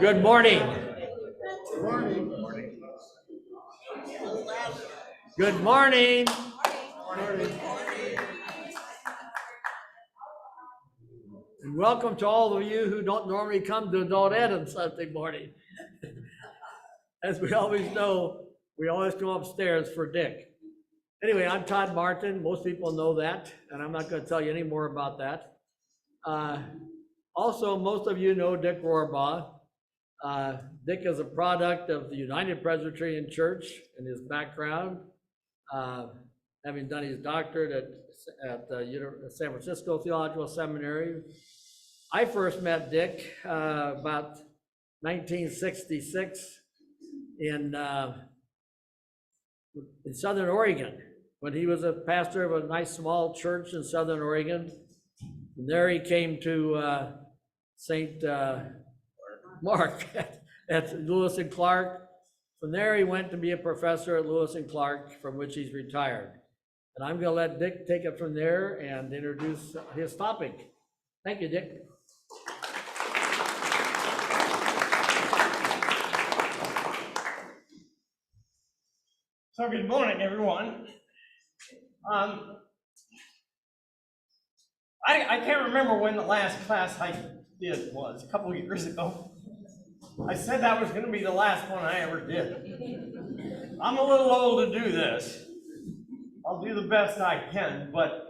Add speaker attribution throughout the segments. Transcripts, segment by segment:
Speaker 1: Good morning. Good morning. And welcome to all of you who don't normally come to Adult Ed on Sunday morning. As we always know, we always come upstairs for Dick. Anyway, I'm Todd Martin. Most people know that, and I'm not going to tell you any more about that. Also, most of you know Dick Rohrbaugh. Dick is a product of the United Presbyterian Church and his background, having done his doctorate at San Francisco Theological Seminary. I first met Dick about 1966 in Southern Oregon, when he was a pastor of a nice small church in Southern Oregon. And there he came to St. Mark at Lewis and Clark. From there, he went to be a professor at Lewis and Clark, from which he's retired. And I'm going to let Dick take it from there and introduce his topic. Thank you, Dick.
Speaker 2: So good morning, everyone. I can't remember when the last class I did was, a couple of years ago. I said that was going to be the last one I ever did. I'm a little old to do this. I'll do the best I can, but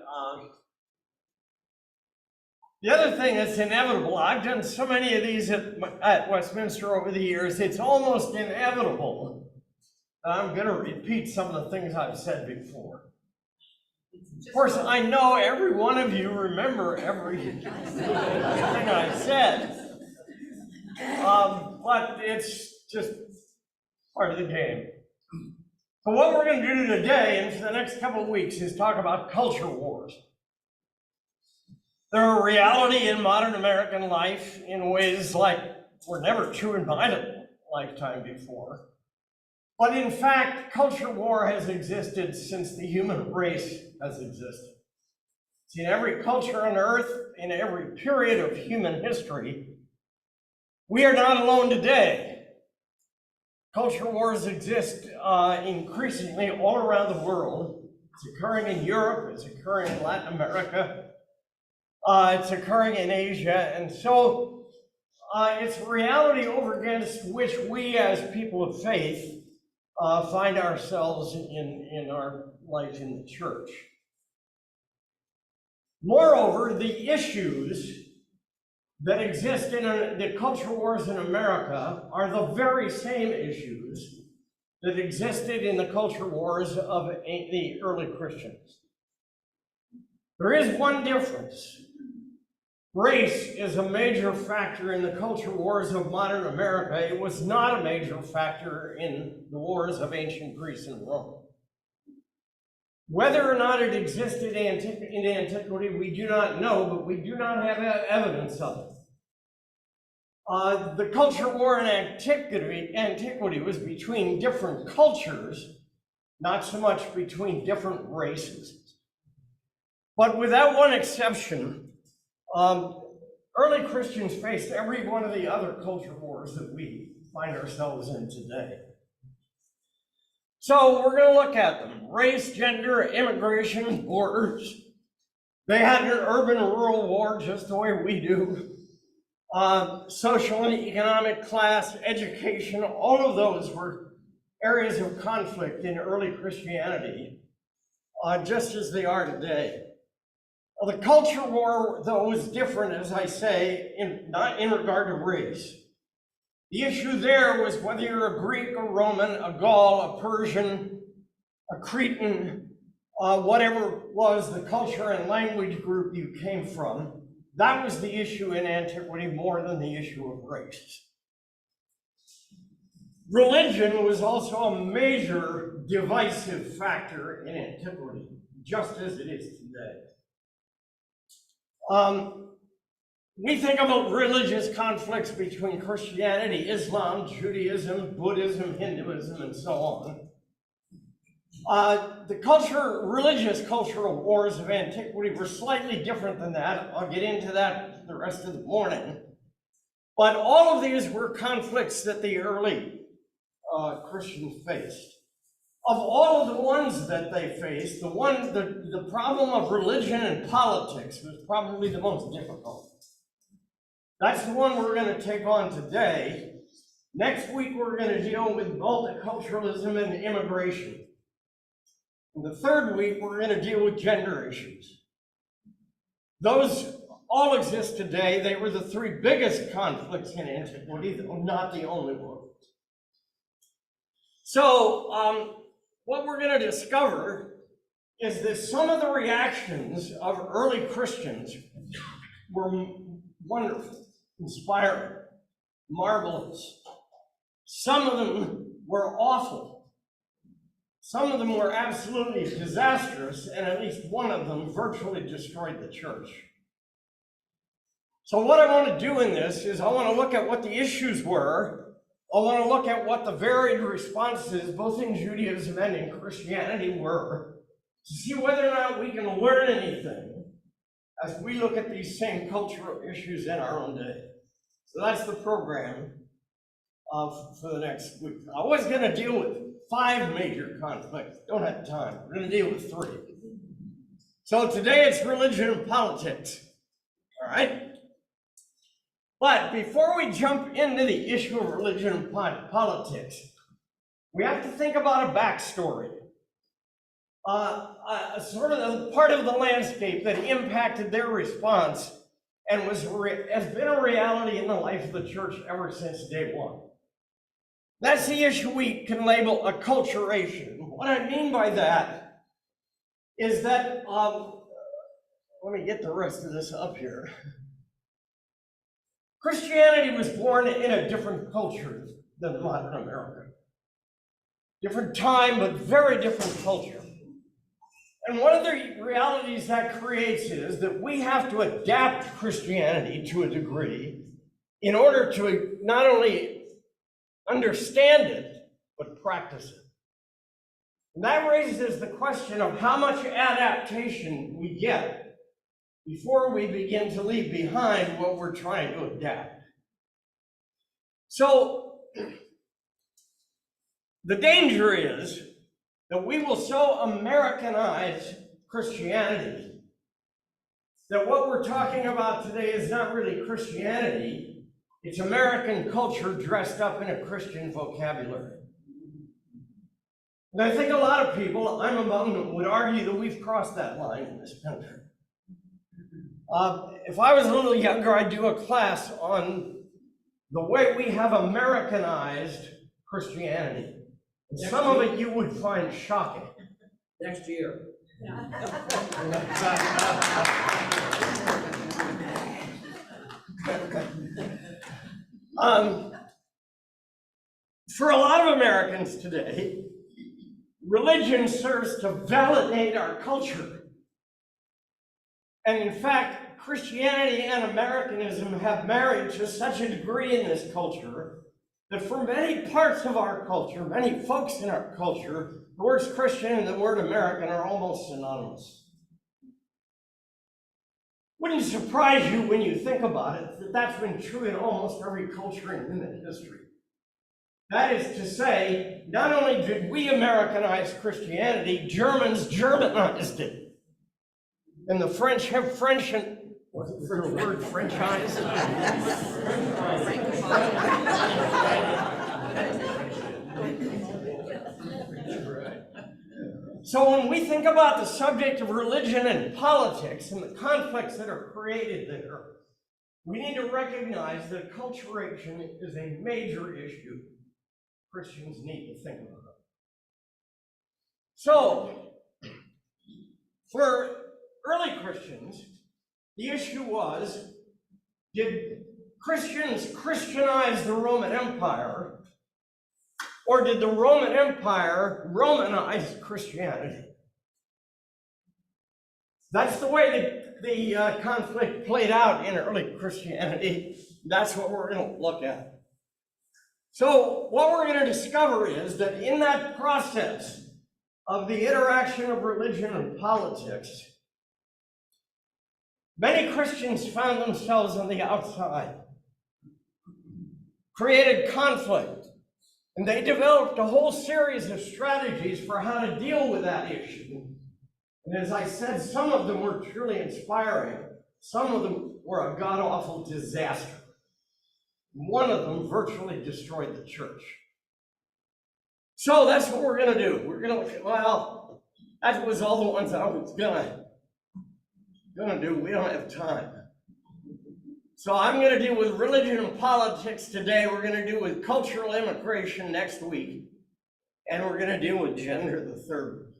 Speaker 2: the other thing that's inevitable, I've done so many of these at Westminster over the years, it's almost inevitable that I'm going to repeat some of the things I've said before. Of course, I know every one of you remember everything I said, but it's just part of the game. So what we're going to do today and for the next couple of weeks is talk about culture wars. They're a reality in modern American life in ways like were never true in my lifetime before. But in fact, culture war has existed since the human race has existed. It's in every culture on earth, in every period of human history. We are not alone today. Culture wars exist increasingly all around the world. It's occurring in Europe, it's occurring in Latin America, it's occurring in Asia, and so it's a reality over against which we as people of faith find ourselves in our life in the church. Moreover, the issues that exist in the culture wars in America are the very same issues that existed in the culture wars of the early Christians. There is one difference. Race is a major factor in the culture wars of modern America. It was not a major factor in the wars of ancient Greece and Rome. Whether or not it existed in antiquity, we do not know, but we do not have evidence of it. The culture war in antiquity was between different cultures, not so much between different races. But without one exception, early Christians faced every one of the other culture wars that we find ourselves in today. So we're going to look at them. Race, gender, immigration, borders. They had an urban-rural war just the way we do. Social and economic class, education, all of those were areas of conflict in early Christianity, just as they are today. Well, the culture war, though, was different, as I say, not in regard to race. The issue there was whether you're a Greek, a Roman, a Gaul, a Persian, a Cretan, whatever was the culture and language group you came from. That was the issue in antiquity more than the issue of race. Religion was also a major divisive factor in antiquity, just as it is today. We think about religious conflicts between Christianity, Islam, Judaism, Buddhism, Hinduism, and so on. The religious cultural wars of antiquity were slightly different than that. I'll get into that the rest of the morning. But all of these were conflicts that the early Christians faced. Of all of the ones that they faced, the problem of religion and politics was probably the most difficult. That's the one we're going to take on today. Next week, we're going to deal with multiculturalism and immigration. And the third week, we're going to deal with gender issues. Those all exist today. They were the three biggest conflicts in antiquity, though not the only ones. So, what we're going to discover is that some of the reactions of early Christians were wonderful, inspiring, marvelous. Some of them were awful. Some of them were absolutely disastrous, and at least one of them virtually destroyed the church. So what I want to do in this is I want to look at what the issues were. I want to look at what the varied responses, both in Judaism and in Christianity, were, to see whether or not we can learn anything as we look at these same cultural issues in our own day. So that's the program for the next week. I was going to deal with 5 major conflicts. Don't have time. We're going to deal with 3. So today it's religion and politics. All right? But before we jump into the issue of religion and politics, we have to think about a backstory. Sort of the part of the landscape that impacted their response and has been a reality in the life of the church ever since day one. That's the issue we can label acculturation. What I mean by that is that, let me get the rest of this up here. Christianity was born in a different culture than modern America. Different time, but very different culture. And one of the realities that creates is that we have to adapt Christianity to a degree in order to not only understand it, but practice it. And that raises the question of how much adaptation we get before we begin to leave behind what we're trying to adapt. So, the danger is that we will so Americanize Christianity that what we're talking about today is not really Christianity, it's American culture dressed up in a Christian vocabulary. And I think a lot of people, I'm among them, would argue that we've crossed that line in this country. If I was a little younger, I'd do a class on the way we have Americanized Christianity. And some of it you would find shocking.
Speaker 1: Next year.
Speaker 2: For a lot of Americans today, religion serves to validate our culture. And in fact, Christianity and Americanism have married to such a degree in this culture that for many parts of our culture, many folks in our culture, the words Christian and the word American are almost synonymous. Wouldn't surprise you when you think about it that that's been true in almost every culture in human history. That is to say, not only did we Americanize Christianity, Germans Germanized it. And the French have French and, what's the word, Frenchize? So when we think about the subject of religion and politics and the conflicts that are created there, we need to recognize that acculturation is a major issue Christians need to think about. So, for early Christians, the issue was, did Christians Christianize the Roman Empire, or did the Roman Empire Romanize Christianity? That's the way the conflict played out in early Christianity. That's what we're going to look at. So what we're going to discover is that in that process of the interaction of religion and politics, many Christians found themselves on the outside. created conflict. And they developed a whole series of strategies for how to deal with that issue. And as I said, some of them were truly inspiring. Some of them were a god-awful disaster. One of them virtually destroyed the church. So that's what we're going to do. We're going to, well, that was all the ones I was going to do. We don't have time. So I'm going to deal with religion and politics today. We're going to deal with cultural immigration next week. And we're going to deal with gender the third week.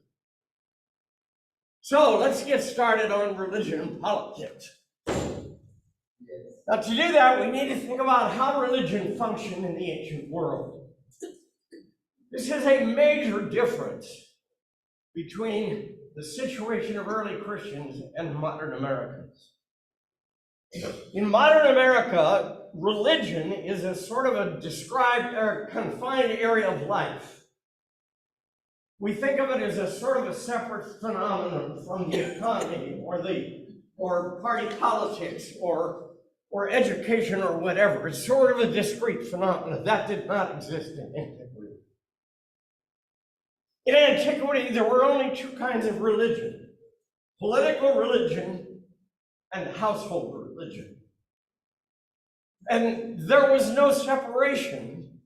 Speaker 2: So let's get started on religion and politics. Now to do that, we need to think about how religion functioned in the ancient world. This is a major difference between the situation of early Christians and modern Americans. In modern America, religion is a sort of a described or confined area of life. We think of it as a sort of a separate phenomenon from the economy or party politics or education or whatever. It's sort of a discrete phenomenon. That did not exist in antiquity. In antiquity, there were only two kinds of religion: political religion and household religion. And there was no separation.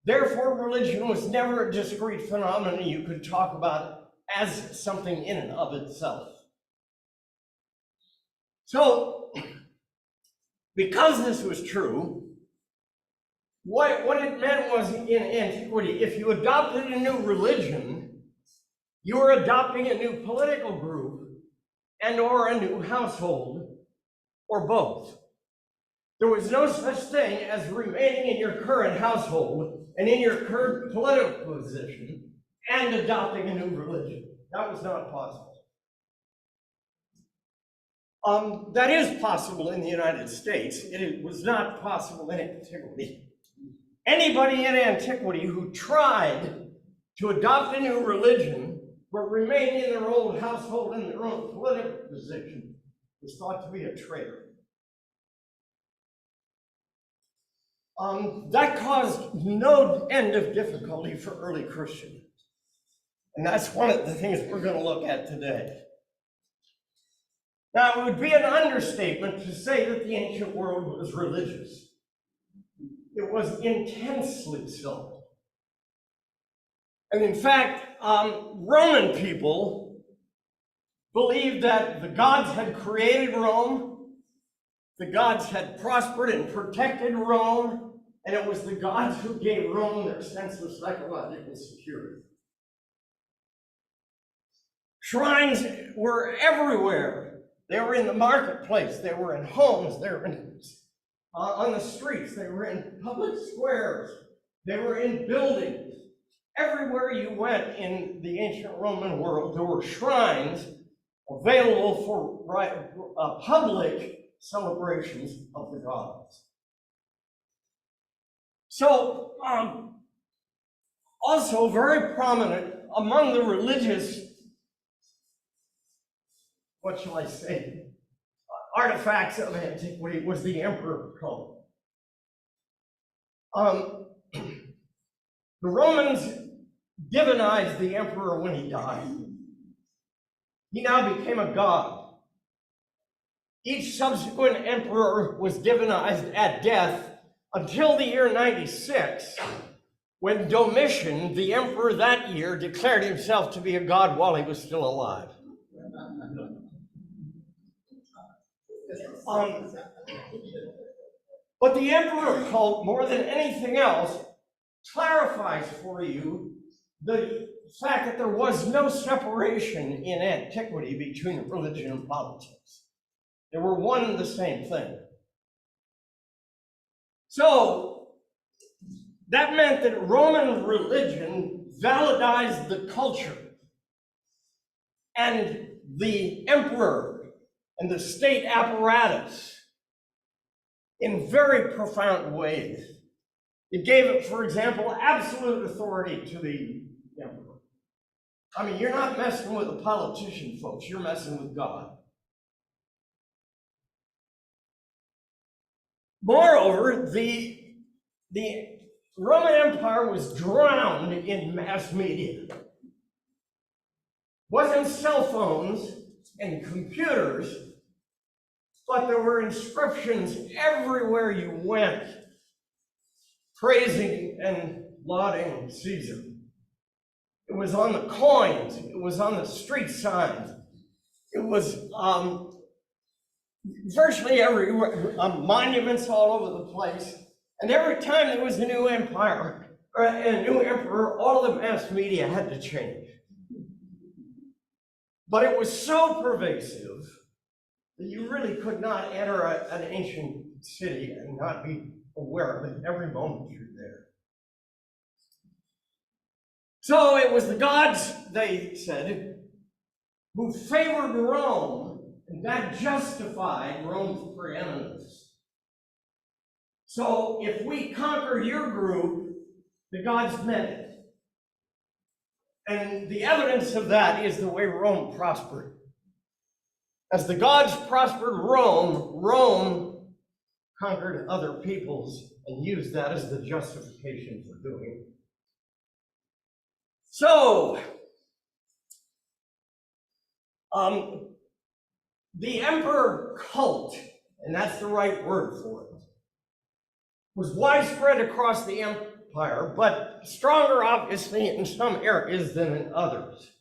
Speaker 2: Therefore, religion was never a discrete phenomenon you could talk about as something in and of itself. So, because this was true, what it meant was in antiquity, if you adopted a new religion, you were adopting a new political group and or a new household, or both. There was no such thing as remaining in your current household and in your current political position and adopting a new religion. That was not possible. That is possible in the United States. It was not possible in antiquity. Anybody in antiquity who tried to adopt a new religion but remain in their old household and their own political position was thought to be a traitor. That caused no end of difficulty for early Christians. And that's one of the things we're going to look at today. Now, it would be an understatement to say that the ancient world was religious. It was intensely so. And in fact, Roman people believed that the gods had created Rome, the gods had prospered and protected Rome, and it was the gods who gave Rome their sense of psychological security. Shrines were everywhere. They were in the marketplace, they were in homes, they were on the streets, they were in public squares, they were in buildings. Everywhere you went in the ancient Roman world, there were shrines available for public celebrations of the gods. So, also very prominent among the religious, what shall I say, artifacts of antiquity was the emperor cult. The Romans divinized the emperor when he died. He now became a god. Each subsequent emperor was divinized at death until the year 96, when Domitian, the emperor that year, declared himself to be a god while he was still alive. But the emperor cult, more than anything else, clarifies for you the fact that there was no separation in antiquity between religion and politics. They were one and the same thing. So that meant that Roman religion validized the culture and the emperor and the state apparatus in very profound ways. It gave it, for example, absolute authority to the emperor. I mean, you're not messing with a politician, folks, you're messing with God. Moreover, the the Roman Empire was drowned in mass media. Wasn't cell phones and computers, but there were inscriptions everywhere you went, praising and lauding Caesar. It was on the coins, it was on the street signs, it was virtually everywhere, monuments all over the place. And every time there was a new empire, or a new emperor, all the mass media had to change. But it was so pervasive that you really could not enter an ancient city and not be aware of it every moment you're there. So it was the gods, they said, who favored Rome, and that justified Rome's preeminence. So if we conquer your group, the gods meant it. And the evidence of that is the way Rome prospered. As the gods prospered Rome, Rome conquered other peoples and used that as the justification for doing it. So, the emperor cult, and that's the right word for it, was widespread across the empire, but stronger, obviously, in some areas than in others.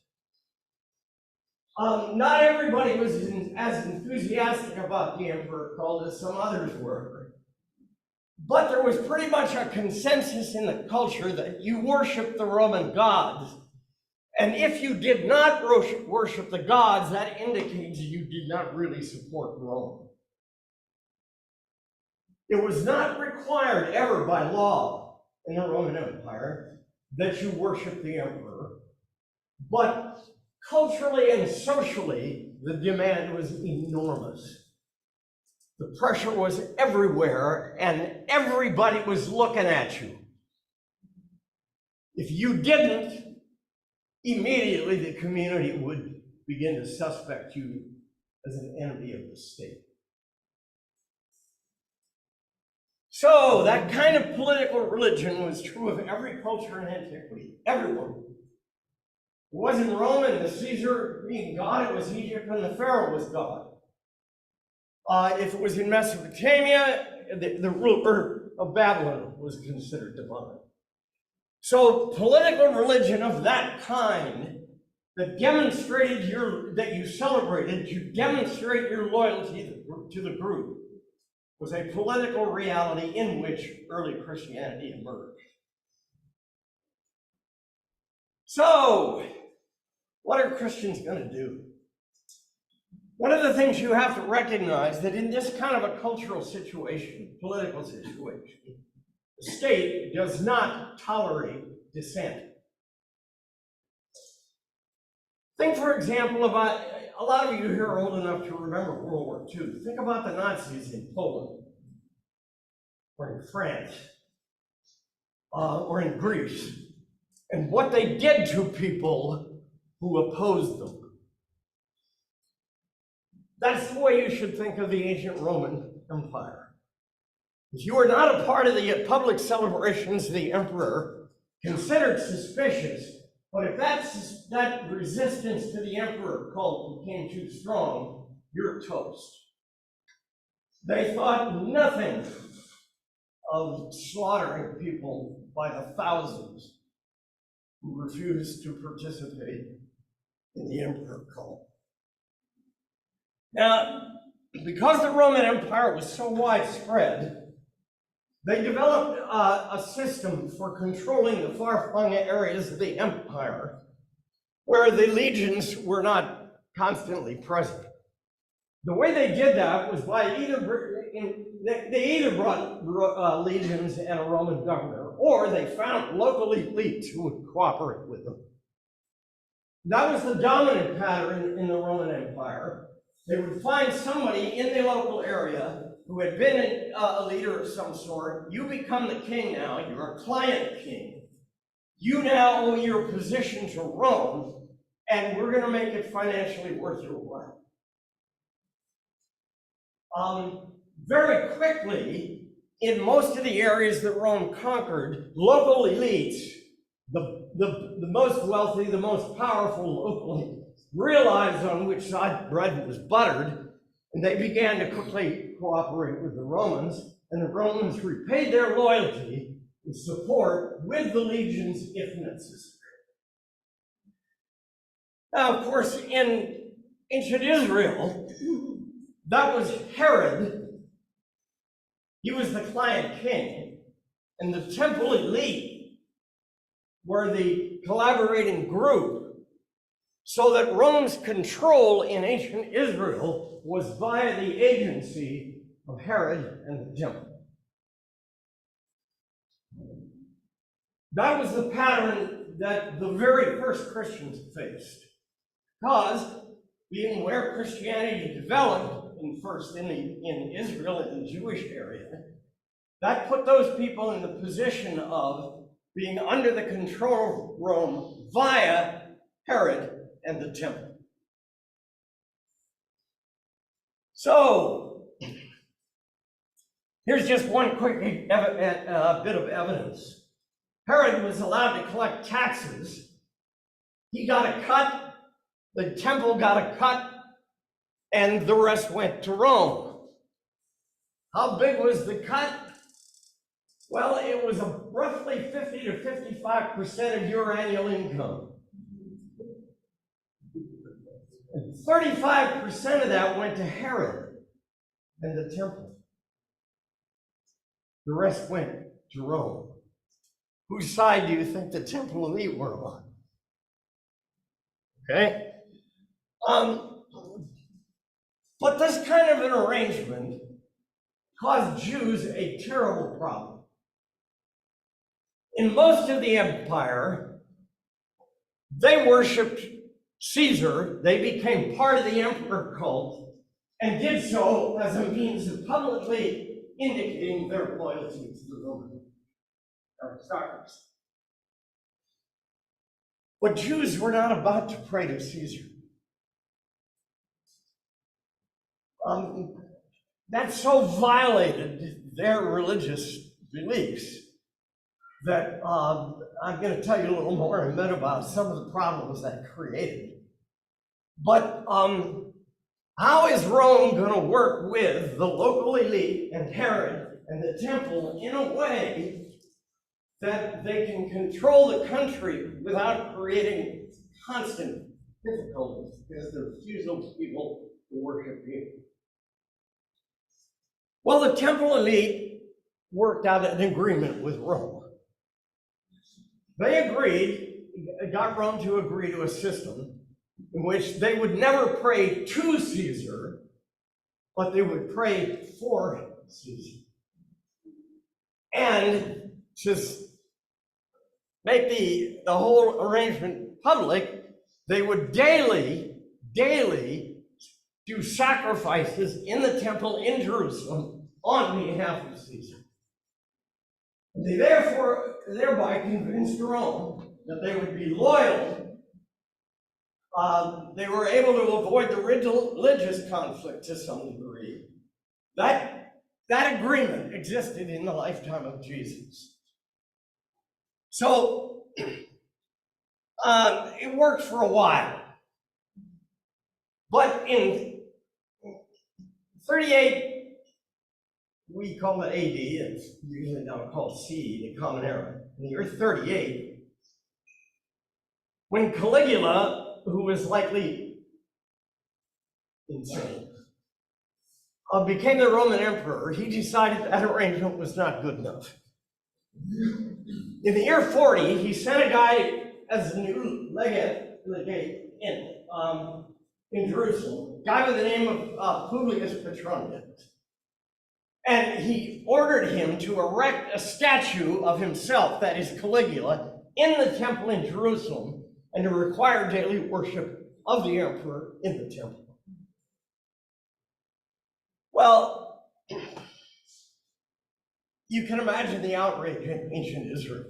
Speaker 2: Not everybody was as enthusiastic about the emperor cult as some others were. But there was pretty much a consensus in the culture that you worshiped the Roman gods. And if you did not worship the gods, that indicates you did not really support Rome. It was not required ever by law in the Roman Empire that you worship the emperor, but culturally and socially, the demand was enormous. The pressure was everywhere, and everybody was looking at you. If you didn't, immediately the community would begin to suspect you as an enemy of the state. So that kind of political religion was true of every culture in antiquity, everyone. It wasn't Roman, the Caesar being God, it was Egypt and the Pharaoh was God. If it was in Mesopotamia, the ruler of Babylon was considered divine. So political religion of that kind that demonstrated that you celebrated, you demonstrate your loyalty to the group, was a political reality in which early Christianity emerged. So, what are Christians going to do? One of the things you have to recognize that in this kind of a cultural situation, political situation, the state does not tolerate dissent. Think, for example, about, a lot of you here are old enough to remember World War II. Think about the Nazis in Poland, or in France, or in Greece, and what they did to people who opposed them. That's the way you should think of the ancient Roman Empire. If you are not a part of the public celebrations of the emperor, considered suspicious, but if that resistance to the emperor cult became too strong, you're toast. They thought nothing of slaughtering people by the thousands who refused to participate in the emperor cult. Now, because the Roman Empire was so widespread, they developed a system for controlling the far-flung areas of the empire where the legions were not constantly present. The way they did that was by they either brought legions and a Roman governor, or they found local elites who would cooperate with them. That was the dominant pattern in the Roman Empire. They would find somebody in the local area who had been a leader of some sort. You become the king now, you're a client king. You now owe your position to Rome, and we're going to make it financially worth your while. Very quickly, in most of the areas that Rome conquered, local elites, the most wealthy, the most powerful locally, realized on which side bread was buttered, and they began to quickly cooperate with the Romans, and the Romans repaid their loyalty and support with the legions if necessary. Now, of course, in ancient Israel, that was Herod. He was the client king, and the temple elite were the collaborating group, so that Rome's control in ancient Israel was via the agency of Herod and the temple. That was the pattern that the very first Christians faced, because being where Christianity developed, first in Israel, in the Jewish area, that put those people in the position of being under the control of Rome via Herod and the temple. So, here's just one quick bit of evidence. Herod was allowed to collect taxes. He got a cut, the temple got a cut, and the rest went to Rome. How big was the cut? Well, it was roughly 50 to 55% of your annual income. And 35% of that went to Herod and the temple. The rest went to Rome. Whose side do you think the temple elite were on? Okay? But this kind of an arrangement caused Jews a terrible problem. In most of the empire, they worshipped Caesar. They became part of the emperor cult and did so as a means of publicly indicating their loyalty to the Roman aristocracy. But Jews were not about to pray to Caesar. That so violated their religious beliefs that I'm going to tell you a little more in a minute about some of the problems that created. But how is Rome going to work with the local elite and Herod and the temple in a way that they can control the country without creating constant difficulties because there are few people who worship here? Well, the temple elite worked out an agreement with Rome. They got Rome to agree to a system in which they would never pray to Caesar, but they would pray for Caesar. And to make the whole arrangement public, they would daily do sacrifices in the temple in Jerusalem on behalf of Caesar. They thereby convinced Rome that they would be loyal. They were able to avoid the religious conflict to some degree. That agreement existed in the lifetime of Jesus. So it worked for a while. But in 38, we call it AD, it's usually now called CE, the Common Era. In the year 38, when Caligula, who was likely insane, became the Roman emperor, he decided that arrangement was not good enough. In the year 40, he sent a guy as a new legate in Jerusalem, a guy by the name of Publius Petronius. And he ordered him to erect a statue of himself, that is Caligula, in the temple in Jerusalem, and to require daily worship of the emperor in the temple. Well, you can imagine the outrage in ancient Israel.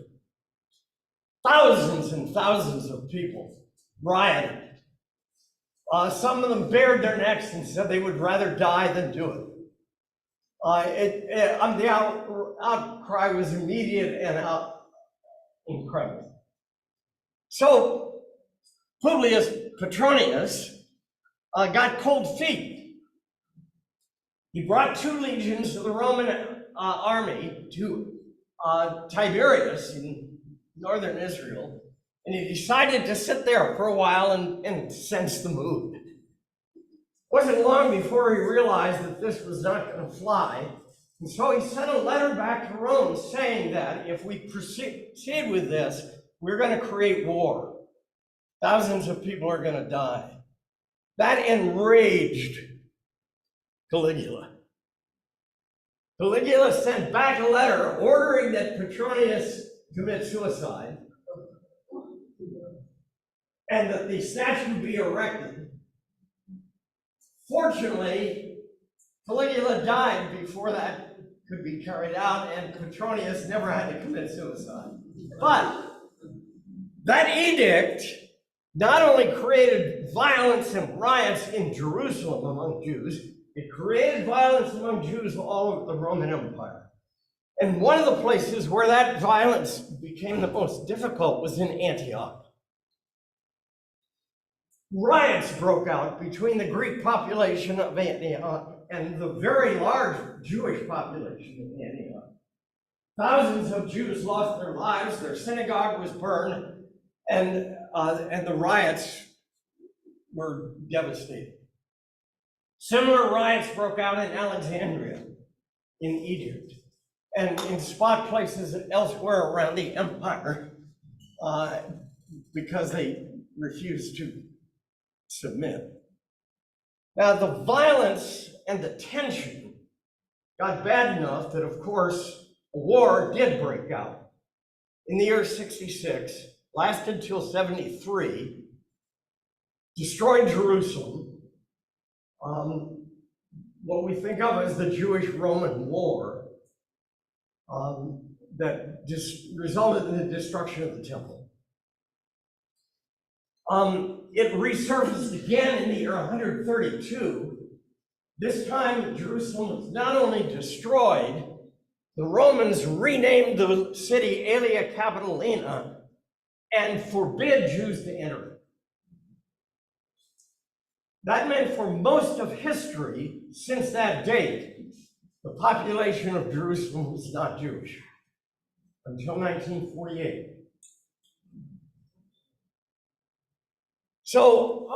Speaker 2: Thousands and thousands of people rioted. Some of them bared their necks and said they would rather die than do it. The outcry was immediate and incredible. So Publius Petronius got cold feet. He brought 2 legions of the Roman army to Tiberias in northern Israel, and he decided to sit there for a while and sense the mood. It wasn't long before he realized that this was not going to fly, and so he sent a letter back to Rome saying that if we proceed with this, we're going to create war. Thousands of people are going to die. That enraged Caligula. Caligula sent back a letter ordering that Petronius commit suicide and that the statue be erected. Fortunately, Caligula died before that could be carried out, and Petronius never had to commit suicide. But that edict not only created violence and riots in Jerusalem among Jews, it created violence among Jews all over the Roman Empire. And one of the places where that violence became the most difficult was in Antioch. Riots broke out between the Greek population of Antioch and the very large Jewish population of Antioch. Thousands of Jews lost their lives, their synagogue was burned, and the riots were devastating. Similar riots broke out in Alexandria, in Egypt, and in spot places elsewhere around the empire because they refused to submit. Now, the violence and the tension got bad enough that, of course, a war did break out. In the year 66, lasted till 73, destroyed Jerusalem, what we think of as the Jewish-Roman War, that resulted in the destruction of the temple. It resurfaced again in the year 132. This time, Jerusalem was not only destroyed, the Romans renamed the city Aelia Capitolina and forbid Jews to enter it. That meant for most of history since that date, the population of Jerusalem was not Jewish until 1948. So,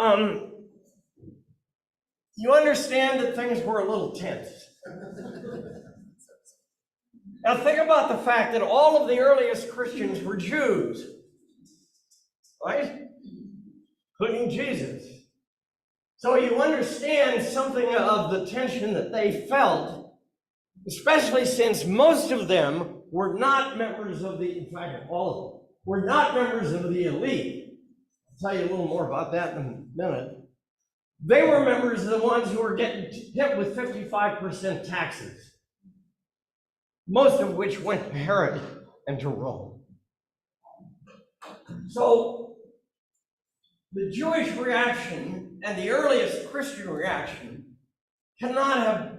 Speaker 2: you understand that things were a little tense. Now think about the fact that all of the earliest Christians were Jews, right? Including Jesus. So you understand something of the tension that they felt, especially since most of them were not members of in fact, all of them, were not members of the elite. I'll tell you a little more about that in a minute. They were members of the ones who were getting hit with 55% taxes, most of which went to Herod and to Rome. So the Jewish reaction and the earliest Christian reaction cannot have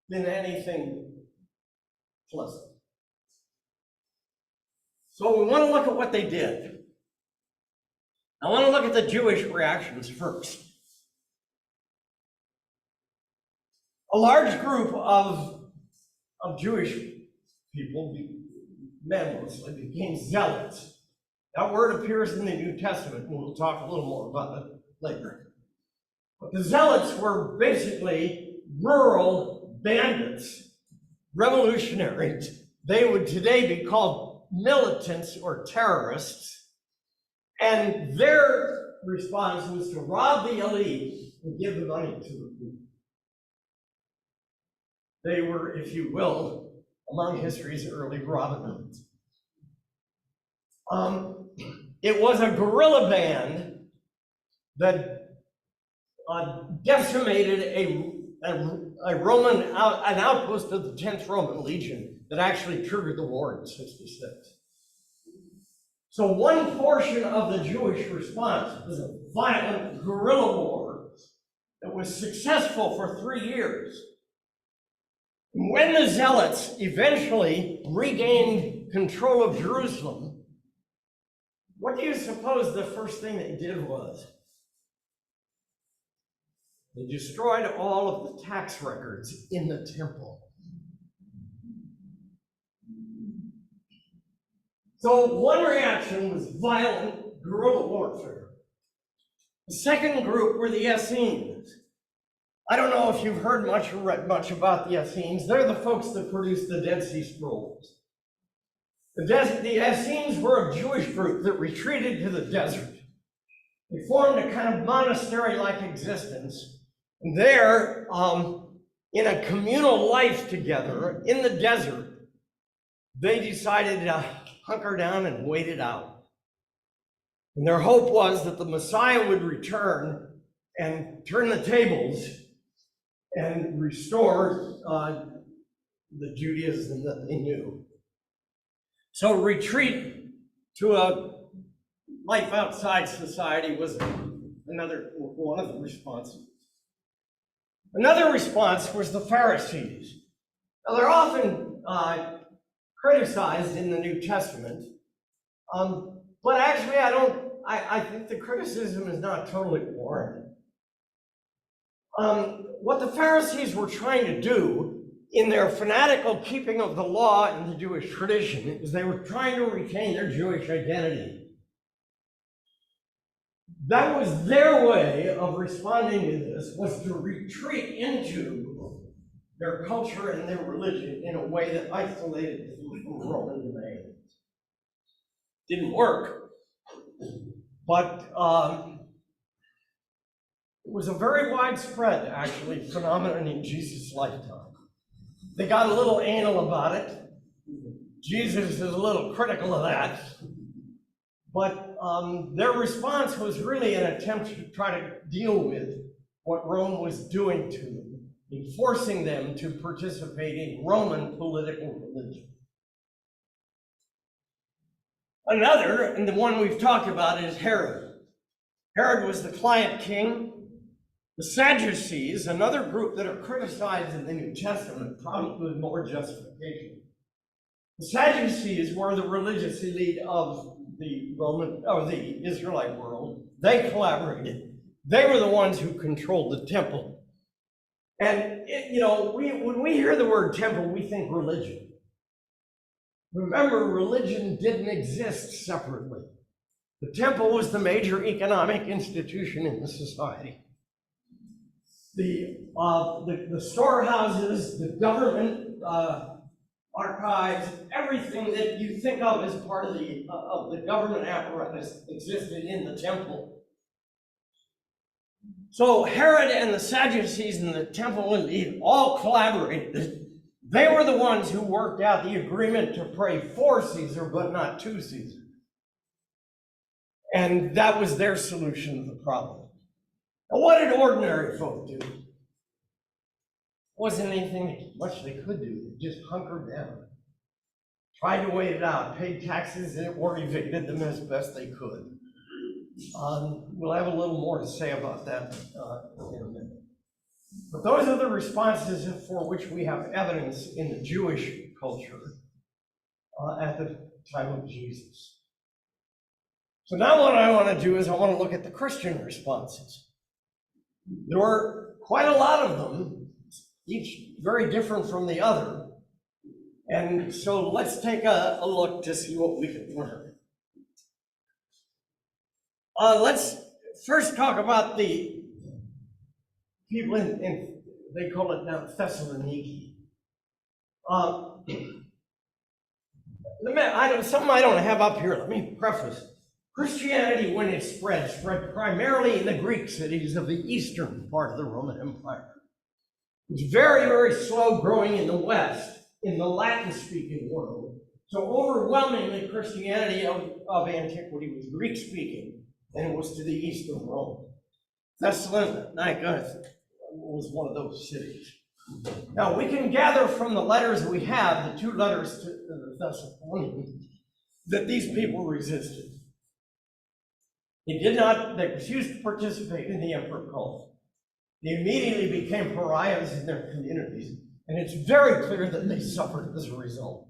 Speaker 2: been anything pleasant. So we want to look at what they did. I want to look at the Jewish reactions first. A large group of Jewish people, men mostly, became zealots. That word appears in the New Testament, and we'll talk a little more about it later. But the zealots were basically rural bandits, revolutionaries. They would today be called militants or terrorists. And their response was to rob the elite and give the money to the people. They were, if you will, among history's early Robin Hoods. It was a guerrilla band that decimated an outpost of the 10th Roman Legion that actually triggered the war in 66. So one portion of the Jewish response was a violent guerrilla war that was successful for 3 years. When the Zealots eventually regained control of Jerusalem, what do you suppose the first thing they did was? They destroyed all of the tax records in the temple. So one reaction was violent guerrilla warfare. The second group were the Essenes. I don't know if you've heard much or read much about the Essenes. They're the folks that produced the Dead Sea Scrolls. The Essenes were a Jewish group that retreated to the desert. They formed a kind of monastery-like existence. And there, in a communal life together in the desert, they decided to hunker down and wait it out. And their hope was that the Messiah would return and turn the tables and restore the Judaism that they knew. So retreat to a life outside society was one of the responses. Another response was the Pharisees. Now they're often criticized in the New Testament, but actually I think the criticism is not totally warranted. What the Pharisees were trying to do in their fanatical keeping of the law and the Jewish tradition is they were trying to retain their Jewish identity. That was their way of responding to this, was to retreat into their culture and their religion in a way that isolated them from Roman domain. Didn't work, but it was a very widespread, actually, phenomenon in Jesus' lifetime. They got a little anal about it. Jesus is a little critical of that. But their response was really an attempt to try to deal with what Rome was doing to them, in forcing them to participate in Roman political religion. Another, and the one we've talked about, is Herod. Herod was the client king. The Sadducees, another group that are criticized in the New Testament, probably with more justification. The Sadducees were the religious elite of the Israelite world. They collaborated. They were the ones who controlled the temple. And when we hear the word temple, we think religion. Remember, religion didn't exist separately. The temple was the major economic institution in the society. The storehouses, the government archives, everything that you think of as part of the government apparatus existed in the temple. So Herod and the Sadducees and the temple elite all collaborated. They were the ones who worked out the agreement to pray for Caesar, but not to Caesar. And that was their solution to the problem. Now, what did ordinary folk do? Wasn't anything much they could do. They just hunkered down, tried to wait it out, paid taxes, or evicted them as best they could. We'll have a little more to say about that in a minute. But those are the responses for which we have evidence in the Jewish culture at the time of Jesus. So now what I want to do is I want to look at the Christian responses. There were quite a lot of them, each very different from the other. And so let's take a look to see what we can learn. Let's first talk about the people in they call it now Thessaloniki. Something I don't have up here, let me preface. Christianity, when it spread primarily in the Greek cities of the eastern part of the Roman Empire. It was very, very slow growing in the West, in the Latin-speaking world. So overwhelmingly, Christianity of antiquity was Greek-speaking, and it was to the east of Rome. Thessalonica was one of those cities. Now, we can gather from the letters we have, the two letters to the Thessalonians, that these people resisted. They refused to participate in the emperor cult. They immediately became pariahs in their communities, And it's very clear that they suffered as a result.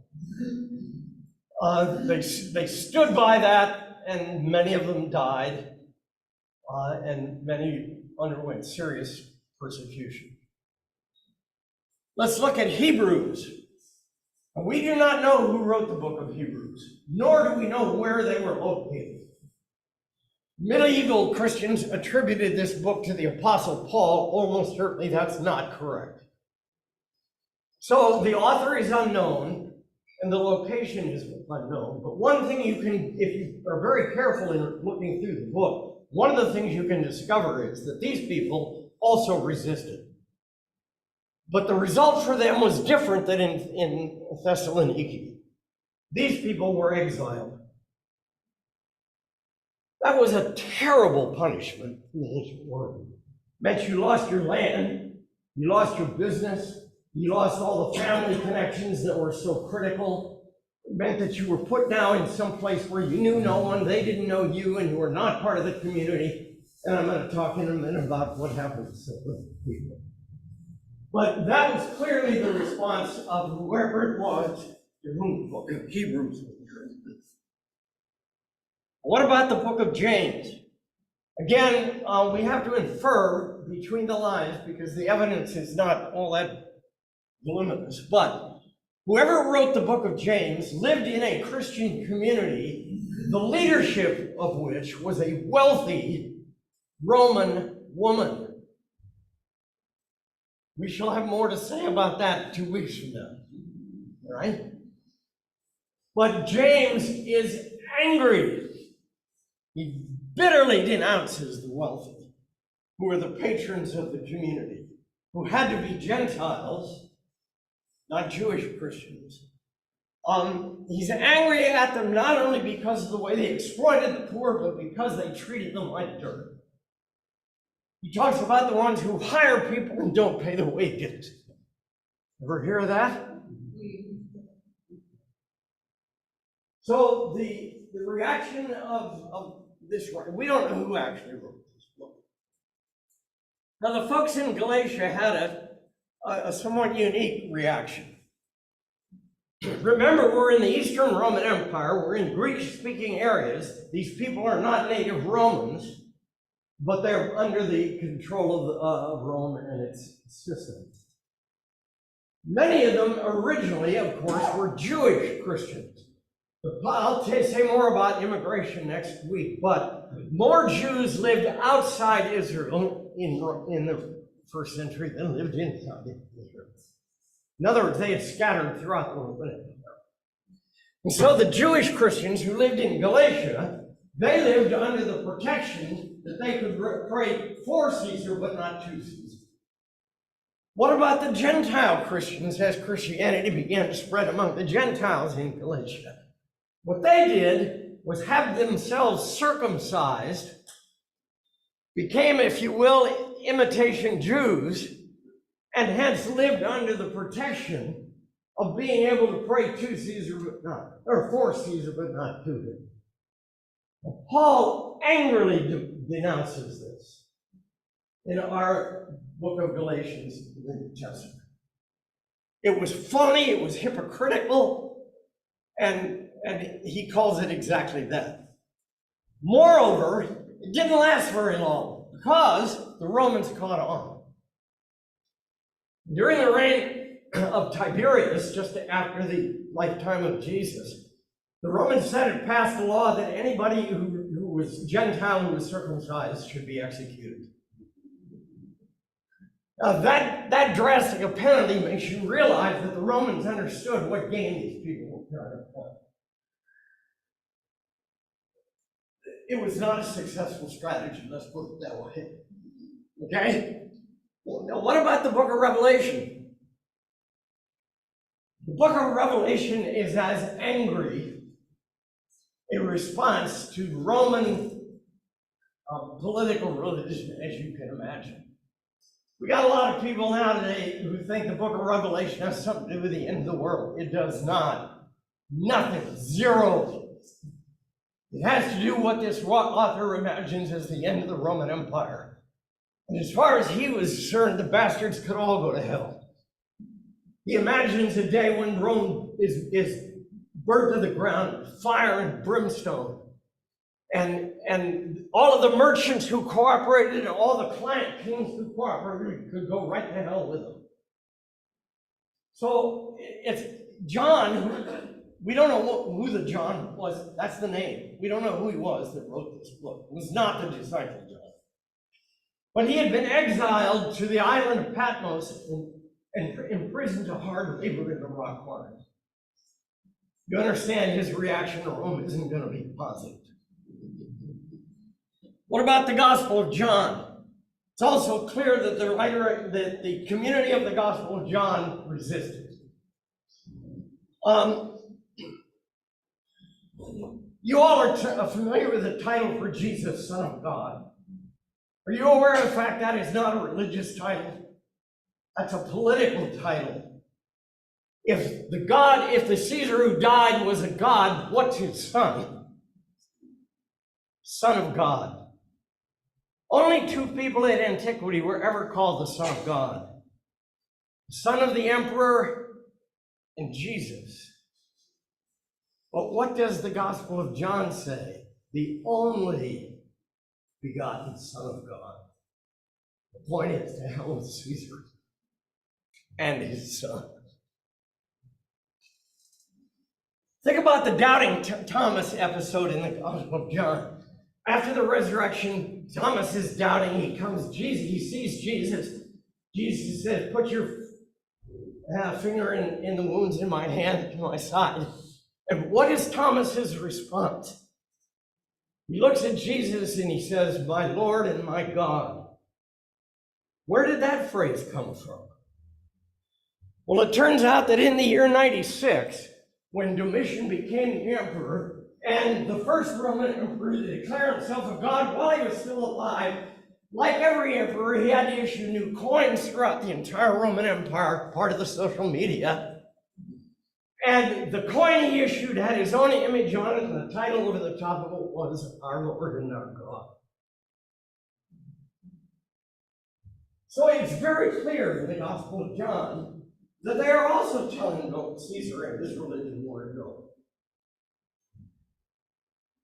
Speaker 2: They stood by that, and many of them died, and many underwent serious persecution. Let's look at Hebrews. We do not know who wrote the book of Hebrews, nor do we know where they were located. Medieval Christians attributed this book to the Apostle Paul. Almost certainly that's not correct. So the author is unknown, and the location is unknown. But one thing you can, if you are very careful in looking through the book, one of the things you can discover is that these people also resisted. But the result for them was different than in Thessaloniki. These people were exiled. That was a terrible punishment in the ancient world. It meant you lost your land, you lost your business, you lost all the family connections that were so critical. It meant that you were put down in some place where you knew no one, they didn't know you, and you were not part of the community. And I'm going to talk in a minute about what happened to some people. But that was clearly the response of whoever it was to whom the book of Hebrews was written. What about the book of James? Again, we have to infer between the lines because the evidence is not all that voluminous. But whoever wrote the book of James lived in a Christian community, the leadership of which was a wealthy Roman woman. We shall have more to say about that 2 weeks from now, right? But James is angry. He bitterly denounces the wealthy, who are the patrons of the community, who had to be Gentiles, not Jewish Christians. He's angry at them not only because of the way they exploited the poor, but because they treated them like dirt. He talks about the ones who hire people and don't pay the wages. Ever hear of that? So the reaction of this, we don't know who actually wrote this book. Now the folks in Galatia had a somewhat unique reaction. Remember, we're in the Eastern Roman Empire, we're in Greek-speaking areas. These people are not native Romans, but they're under the control of Rome and its system. Many of them originally, of course, were Jewish Christians. I'll say more about immigration next week, but more Jews lived outside Israel in the first century than lived inside Israel. In other words, they had scattered throughout the Roman Empire. And so the Jewish Christians who lived in Galatia, they lived under the protection that they could pray for Caesar, but not to Caesar. What about the Gentile Christians as Christianity began to spread among the Gentiles in Galatia? What they did was have themselves circumcised, became, if you will, imitation Jews, and hence lived under the protection of being able to pray to Caesar, but not, or for Caesar, but not to him. Paul angrily denounces this in our book of Galatians in the New Testament. It was phony, it was hypocritical, and he calls it exactly that. Moreover, it didn't last very long because the Romans caught on. During the reign of Tiberius, just after the lifetime of Jesus, the Roman Senate passed a law that anybody who was Gentile who was circumcised should be executed. Now that drastic a penalty makes you realize that the Romans understood what game these people were trying to play. It was not a successful strategy, let's put it that way. Okay? Well, now what about the book of Revelation? The book of Revelation is as angry in response to Roman political religion as you can imagine. We got a lot of people now today who think the book of Revelation has something to do with the end of the world. It does not. Nothing. Zero. It has to do with what this author imagines as the end of the Roman Empire. And as far as he was concerned, the bastards could all go to hell. He imagines a day when Rome is burnt to the ground, fire and brimstone. And all of the merchants who cooperated and all the client kings who cooperated could go right to hell with them. So it's John, we don't know who the John was, that's the name. We don't know who he was that wrote this book. It was not the disciple John. But he had been exiled to the island of Patmos and imprisoned to hard labor in the rock quarries. You understand his reaction to Rome isn't going to be positive. What about the Gospel of John? It's also clear that the community of the Gospel of John resisted. You all are familiar with the title for Jesus, Son of God. Are you aware of the fact that is not a religious title? That's a political title. If the Caesar who died was a god, what's his son? Son of God. Only two people in antiquity were ever called the Son of God. The son of the emperor and Jesus. But what does the Gospel of John say? The only begotten Son of God. The point is to hell with Caesar and his son. Think about the doubting Thomas episode in the Gospel of John. After the resurrection, Thomas is doubting. He sees Jesus. Jesus says, put your finger in the wounds in my hand and my side. And what is Thomas's response? He looks at Jesus and he says, my Lord and my God. Where did that phrase come from? Well, it turns out that in the year 96, when Domitian became the emperor, and the first Roman emperor to declare himself a god while he was still alive, like every emperor, he had to issue new coins throughout the entire Roman Empire, part of the social media. And the coin he issued had his own image on it, and the title over the top of it was Our Lord and Our God. So it's very clear in the Gospel of John that they are also telling Caesar and his religion where to go.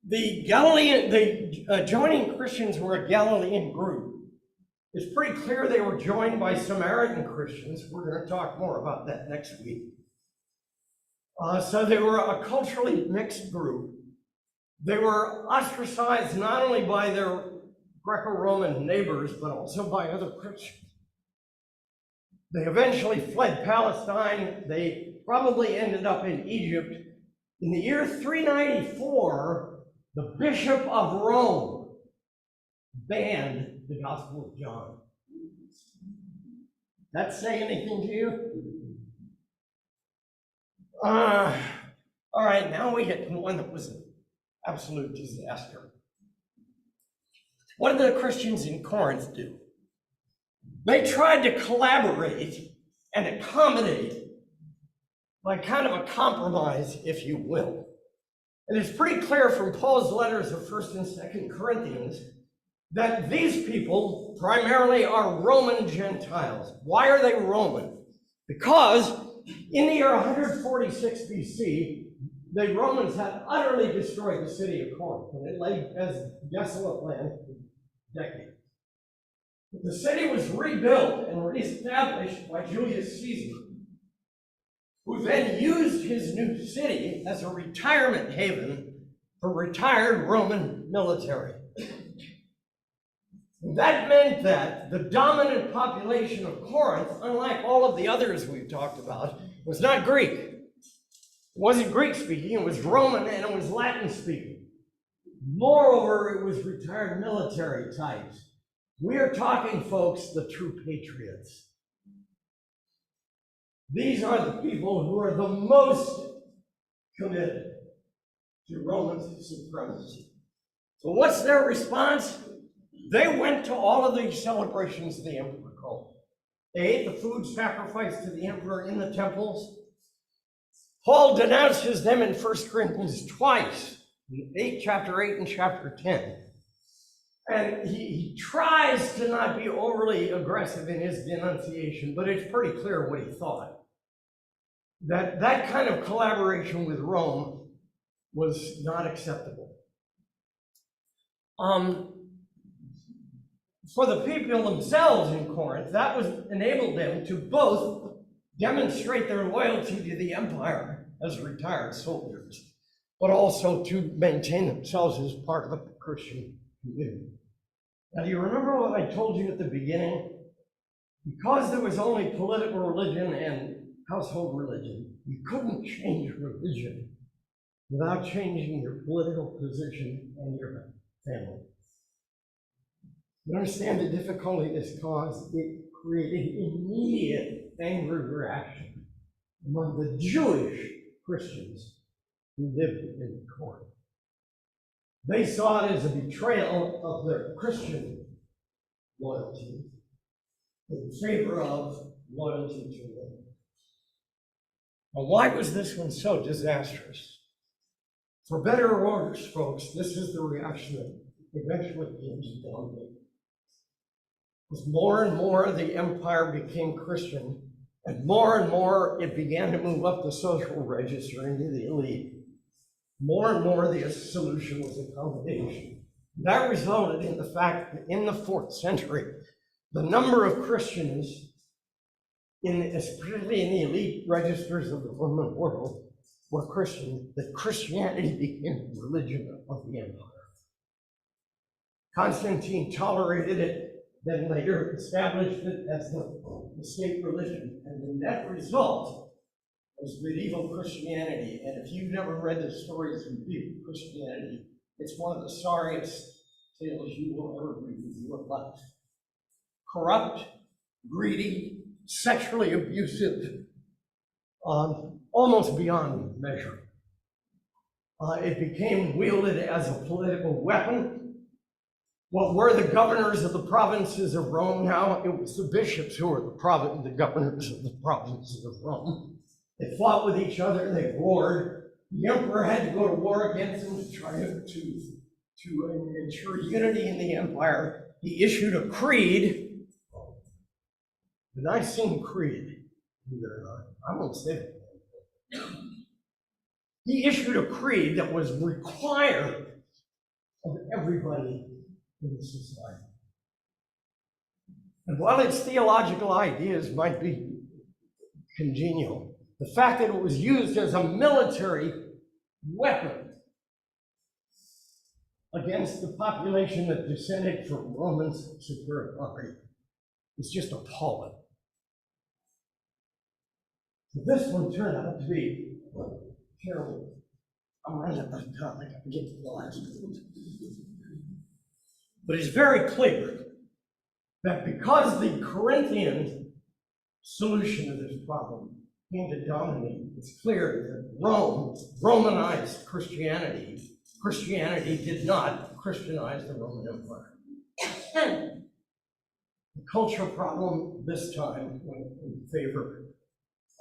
Speaker 2: The joining Christians were a Galilean group. It's pretty clear they were joined by Samaritan Christians. We're going to talk more about that next week. So they were a culturally mixed group. They were ostracized not only by their Greco-Roman neighbors, but also by other Christians. They eventually fled Palestine. They probably ended up in Egypt. In the year 394, the Bishop of Rome banned the Gospel of John. That say anything to you? All right, now we get to one that was an absolute disaster. What did the Christians in Corinth do? They tried to collaborate and accommodate by kind of a compromise, if you will. And it's pretty clear from Paul's letters of 1st and 2nd Corinthians that these people primarily are Roman Gentiles. Why are they Roman? Because in the year 146 BC, the Romans had utterly destroyed the city of Corinth, and it lay as desolate land for decades. The city was rebuilt and reestablished by Julius Caesar, who then used his new city as a retirement haven for retired Roman military. That meant that the dominant population of Corinth, unlike all of the others we've talked about, was not Greek. It wasn't Greek speaking, it was Roman and it was Latin speaking. Moreover, it was retired military types. We are talking, folks, the true patriots. These are the people who are the most committed to Roman supremacy. So what's their response? They went to all of these celebrations the emperor called. They ate the food sacrificed to the emperor in the temples. Paul denounces them in 1 Corinthians twice, in chapter 8 and chapter 10. And he tries to not be overly aggressive in his denunciation, but it's pretty clear what he thought. that kind of collaboration with Rome was not acceptable. For the people themselves in Corinth, that was enabled them to both demonstrate their loyalty to the empire as retired soldiers, but also to maintain themselves as part of the Christian community. Now, do you remember what I told you at the beginning? Because there was only political religion and household religion, you couldn't change religion without changing your political position and your family. You understand the difficulty this caused? It created immediate angry reaction among the Jewish Christians who lived in Corinth. They saw it as a betrayal of their Christian loyalty in favor of loyalty to Rome. Now, why was this one so disastrous? For better or worse, folks, this is the reaction that eventually came to dominate. As more and more the empire became Christian, and more it began to move up the social register into the elite, more and more the solution was accommodation. That resulted in the fact that in the 4th century, the number of Christians, particularly in the elite registers of the Roman world, were Christian, that Christianity became the religion of the empire. Constantine tolerated it, then later established it as the state religion. And the net result was medieval Christianity. And if you've never read the stories of medieval Christianity, it's one of the sorriest tales you will ever read in your life. Corrupt, greedy, sexually abusive, almost beyond measure. It became wielded as a political weapon. What were the governors of the provinces of Rome now? It was the bishops who were the governors of the provinces of Rome. They fought with each other, they warred. The emperor had to go to war against them to try to ensure unity in the empire. He issued a creed, the Nicene Creed, believe it or not. I won't say it. He issued a creed that was required of everybody in the society. And while its theological ideas might be congenial, the fact that it was used as a military weapon against the population that descended from Roman superiority is just appalling. This one turned out to be terrible. I'm running out of time. I got to get to the last one. But it's very clear that because the Corinthian solution to this problem came to dominate, it's clear that Rome Romanized Christianity. Christianity did not Christianize the Roman Empire. The cultural problem this time went in favor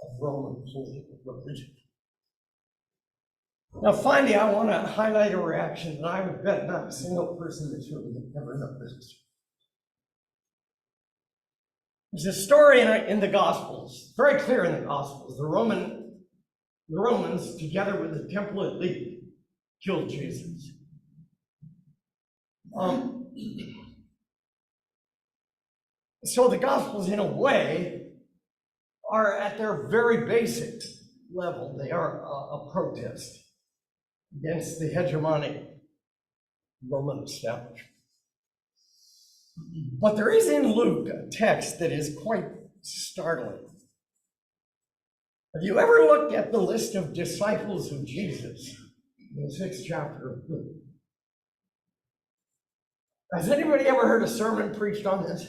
Speaker 2: of Roman political religion. Now, finally, I want to highlight a reaction that I would bet not a single person in this room has ever noticed. There's a story in the Gospels, very clear in the Gospels. The Romans, together with the temple elite, killed Jesus. So the Gospels, in a way, are at their very basic level. They are a protest against the hegemonic Roman establishment. But there is in Luke a text that is quite startling. Have you ever looked at the list of disciples of Jesus in the 6th chapter of Luke? Has anybody ever heard a sermon preached on this?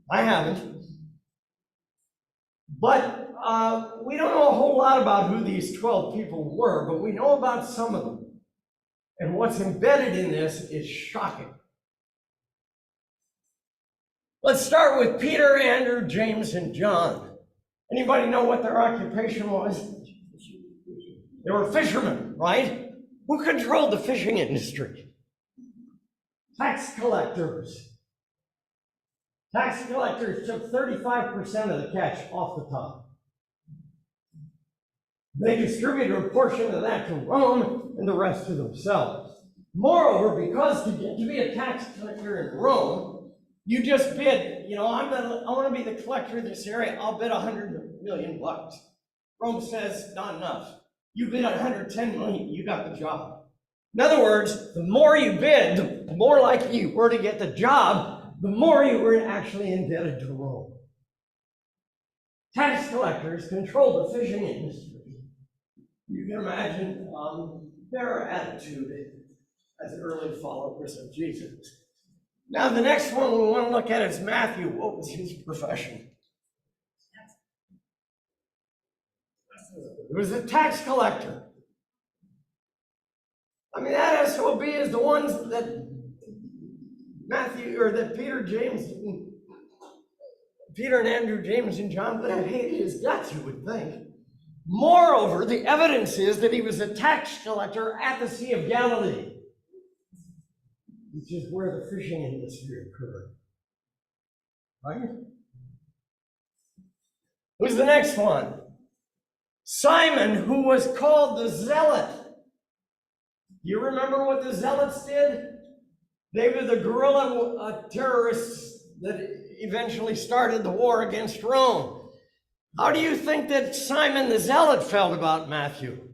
Speaker 2: I haven't. But we don't know a whole lot about who these 12 people were, but we know about some of them. And what's embedded in this is shocking. Let's start with Peter, Andrew, James, and John. Anybody know what their occupation was? They were fishermen, right? Who controlled the fishing industry? Tax collectors. Tax collectors took 35% of the catch off the top. They distributed a portion of that to Rome and the rest to themselves. Moreover, because to get to be a tax collector in Rome, you just bid, I want to be the collector of this area, I'll bid $100 million. Rome says, not enough. You bid 110 million, you got the job. In other words, the more you bid, the more likely you were to get the job, the more you were actually indebted to Rome. Tax collectors controlled the fishing industry. You can imagine their attitude as early followers of Jesus. Now, the next one we want to look at is Matthew. What was his profession? He was a tax collector. I mean, that SOB is the ones that Peter and Andrew, James and John would have hated his guts, you would think. Moreover, the evidence is that he was a tax collector at the Sea of Galilee, which is where the fishing industry occurred. Right? Who's the next one? Simon, who was called the Zealot. You remember what the Zealots did? They were the guerrilla terrorists that eventually started the war against Rome. How do you think that Simon the Zealot felt about Matthew?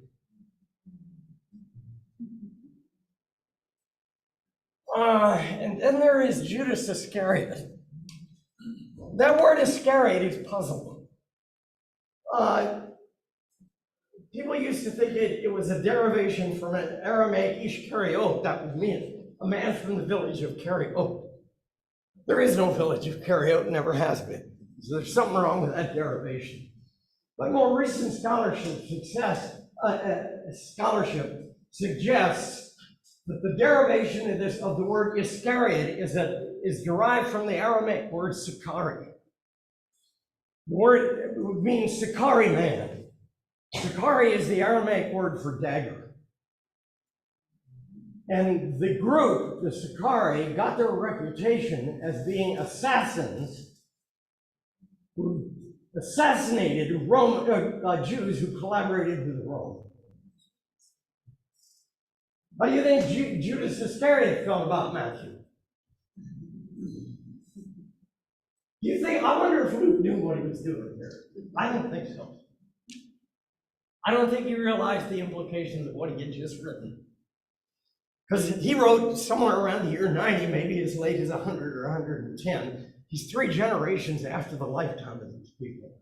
Speaker 2: And then there is Judas Iscariot. That word Iscariot is puzzling. People used to think it was a derivation from an Aramaic Ishkariot. That would mean a man from the village of Keriot. There is no village of Keriot, never has been. So there's something wrong with that derivation. But more recent scholarship suggests that the derivation of the word Iscariot is derived from the Aramaic word Sakari. The word would mean Sakari man. Sakari is the Aramaic word for dagger. And the group, the Sakari, got their reputation as being assassins who assassinated Jews who collaborated with Rome. How do you think Judas Iscariot felt about Matthew? I wonder if Luke knew what he was doing here. I don't think so. I don't think he realized the implications of what he had just written. Because he wrote somewhere around the year 90, maybe as late as 100 or 110. He's 3 generations after the lifetime of these people.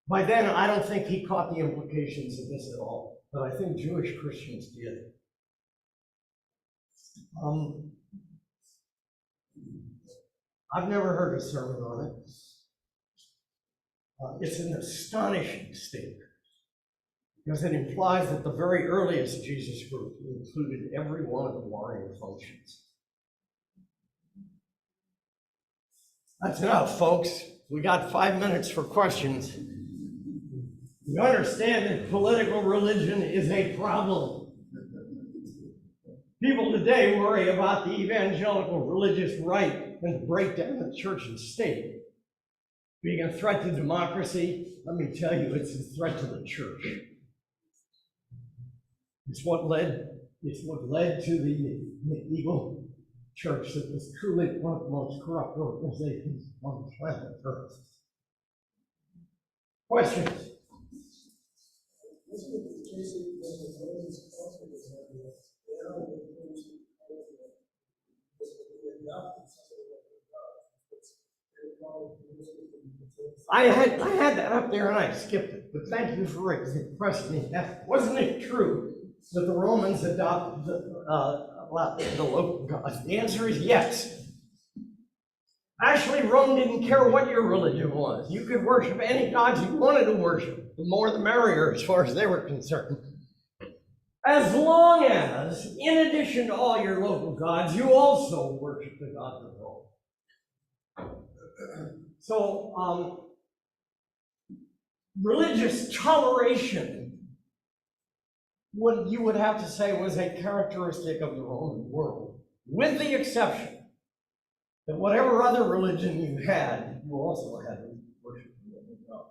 Speaker 2: By then, I don't think he caught the implications of this at all, but I think Jewish Christians did. I've never heard a sermon on it. It's an astonishing statement, because it implies that the very earliest Jesus group included every one of the warring functions. That's enough, folks. We got 5 minutes for questions. You understand that political religion is a problem. People today worry about the evangelical religious right and the breakdown of church and state being a threat to democracy. Let me tell you, it's a threat to the church. It's what led to the medieval church that was truly one of the most corrupt organizations on the planet Earth. Questions? I had that up there and I skipped it, but thank you for raising the question. Wasn't it true that the Romans adopted the local gods? The answer is yes. Actually, Rome didn't care what your religion was. You could worship any gods you wanted to worship. The more the merrier, as far as they were concerned. As long as, in addition to all your local gods, you also worship the gods of Rome. So, religious toleration, what you would have to say was a characteristic of the Roman world, with the exception that whatever other religion you had, you also had to worship the living God.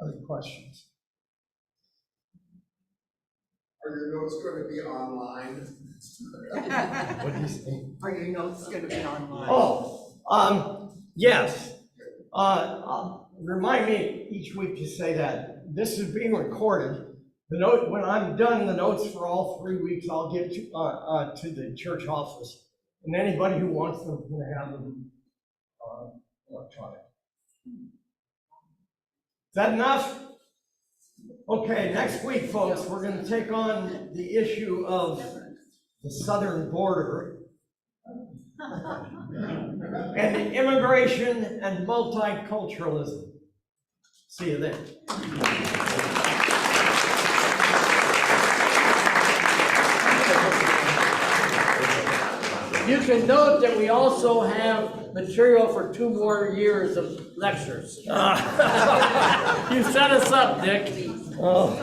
Speaker 2: Other questions?
Speaker 3: Are your notes going to be online?
Speaker 2: What do you say?
Speaker 4: Are your notes gonna be online?
Speaker 2: Oh, yes. Remind me each week to say that. This is being recorded. The note, when I'm done the notes for all 3 weeks, I'll give to the church office. And anybody who wants them can have them electronic. Is that enough? Okay, next week, folks, we're going to take on the issue of the southern border and the immigration and multiculturalism. See you then.
Speaker 1: You can note that we also have material for 2 more years of lectures. You set us up, Dick.
Speaker 2: Oh.